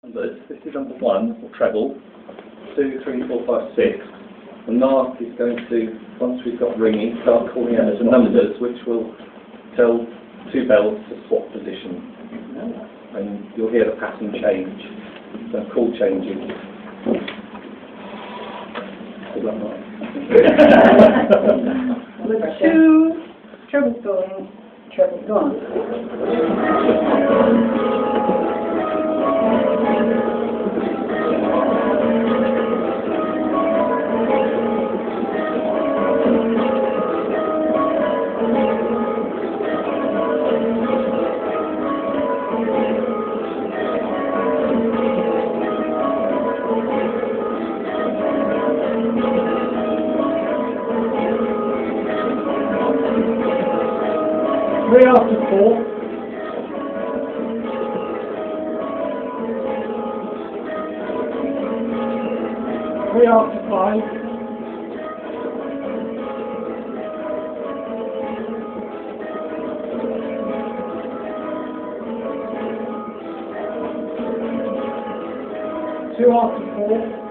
numbers. This is number 1 for treble. 2, 3, 4, 5, 6. And Mark is going to, once we've got ringing, start calling out some numbers which will tell 2 bells to swap position. And you'll hear the pattern change. Some call changes. Good luck, Mark. 2, treble going, treble gone. Three after 4. Three after 5. Two after 4.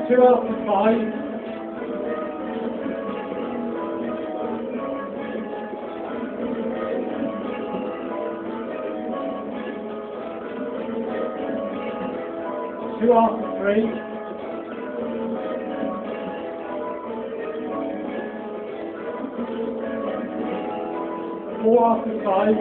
Two after 5. Two after 3. Four after 5.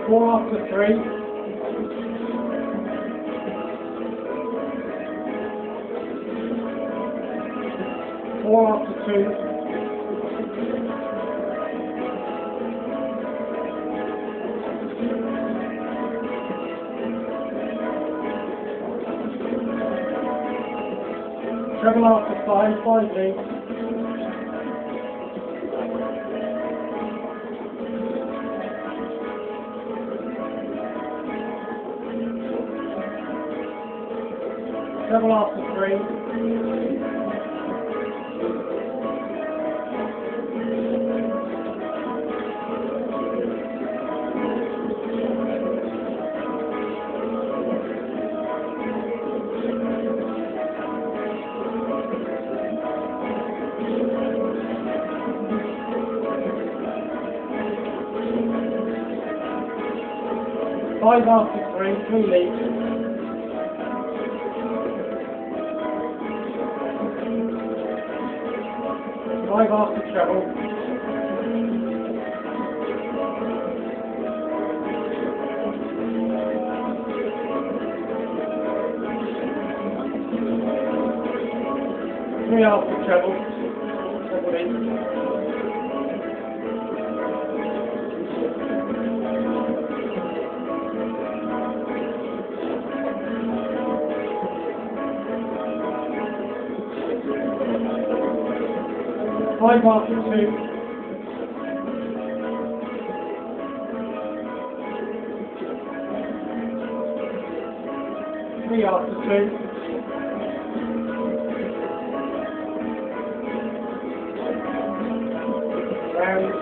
Four after 3. Four after 2. Treble after 5, 5 leads. Treble after 3. Five after 3, 3 leads. Five after treble. Three after treble. Treble in. Five after 2. Three after 2. Round.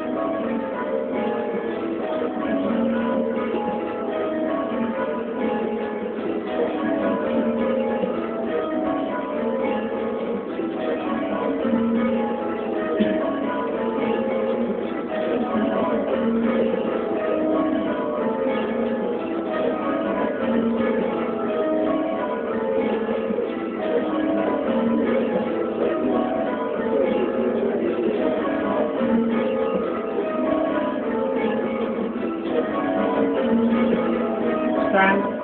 Stand.